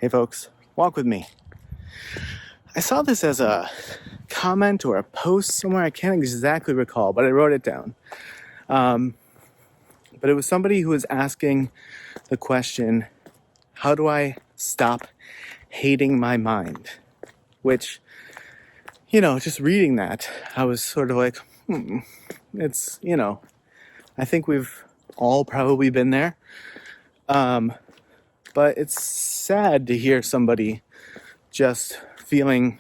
Hey folks, walk with me. I saw this as a comment or a post somewhere. I can't exactly recall, but I wrote it down. But it was somebody who was asking the question, how do I stop hating my mind? Which, just reading that, I was sort of like, it's, I think we've all probably been there. But it's sad to hear somebody just feeling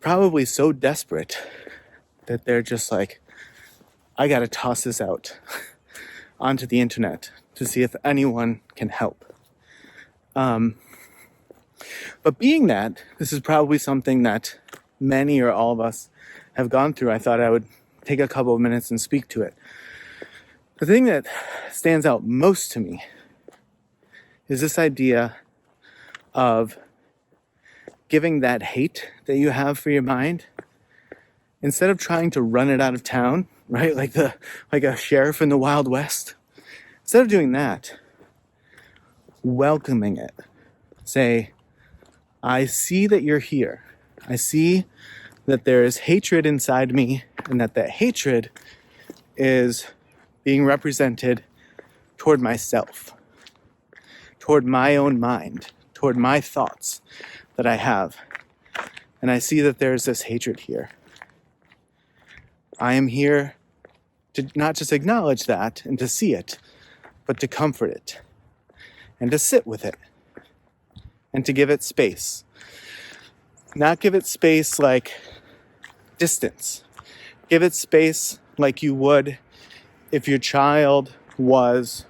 probably so desperate that they're just like, I gotta toss this out onto the internet to see if anyone can help. But being that this is probably something that many or all of us have gone through, I thought I would take a couple of minutes and speak to it. The thing that stands out most to me is this idea of giving that hate that you have for your mind, instead of trying to run it out of town, right? Like a sheriff in the Wild West. Instead of doing that, welcoming it. Say, I see that you're here. I see that there is hatred inside me, and that hatred is being represented toward myself, toward my own mind, toward my thoughts that I have. And I see that there's this hatred here. I am here to not just acknowledge that and to see it, but to comfort it and to sit with it and to give it space. Not give it space like distance. Give it space like you would if your child was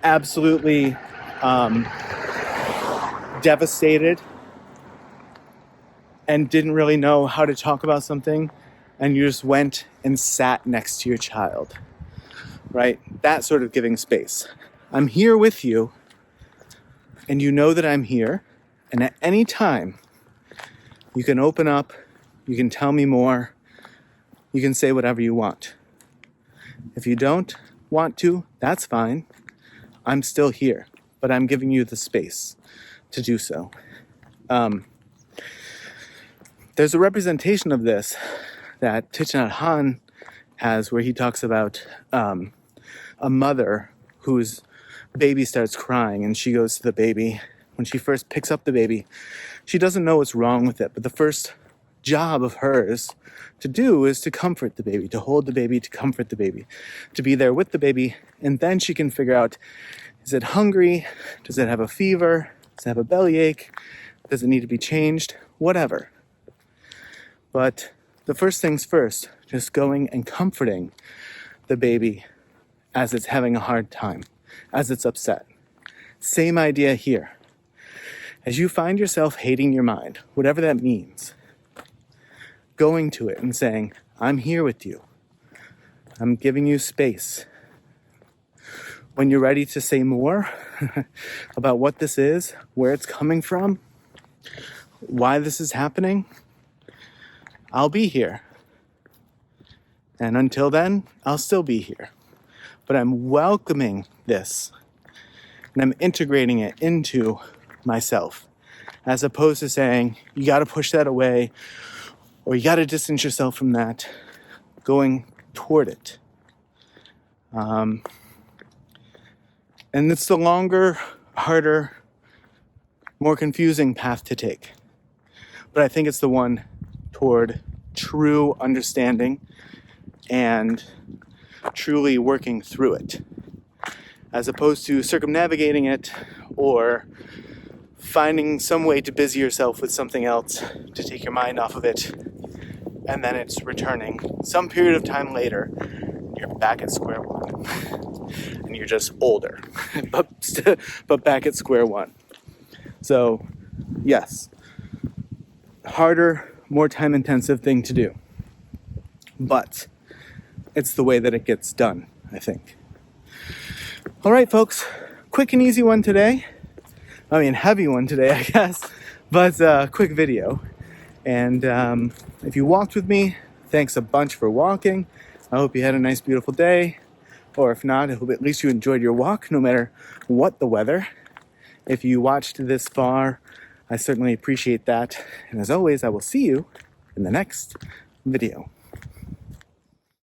absolutely devastated and didn't really know how to talk about something, and you just went and sat next to your child, right? That sort of giving space. I'm here with you, and you know that I'm here, and at any time, you can open up, you can tell me more, you can say whatever you want. If you don't want to, that's fine. I'm still here, but I'm giving you the space to do so. There's a representation of this that Thich Nhat Hanh has, where he talks about a mother whose baby starts crying, and she goes to the baby. When she first picks up the baby, she doesn't know what's wrong with it, but the first job of hers to do is to comfort the baby, to hold the baby, to comfort the baby, to be there with the baby, and then she can figure out, is it hungry? Does it have a fever? Does it have a bellyache? Does it need to be changed? Whatever. But the first things first, just going and comforting the baby as it's having a hard time, as it's upset. Same idea here. As you find yourself hating your mind, whatever that means, going to it and saying, I'm here with you. I'm giving you space. When you're ready to say more about what this is, where it's coming from, why this is happening, I'll be here. And until then, I'll still be here. But I'm welcoming this, and I'm integrating it into myself, as opposed to saying, you got to push that away, or you got to distance yourself from that, going toward it. And it's the longer, harder, more confusing path to take. But I think it's the one toward true understanding and truly working through it, as opposed to circumnavigating it or finding some way to busy yourself with something else to take your mind off of it, and then it's returning some period of time later. You're back at square one, and you're just older, but back at square one. So, yes, harder, more time-intensive thing to do, but it's the way that it gets done, I think. All right, folks, quick and easy one today. I mean, heavy one today, I guess, but quick video. And if you walked with me, thanks a bunch for walking. I hope you had a nice, beautiful day. Or if not, I hope at least you enjoyed your walk, no matter what the weather. If you watched this far, I certainly appreciate that. And as always, I will see you in the next video.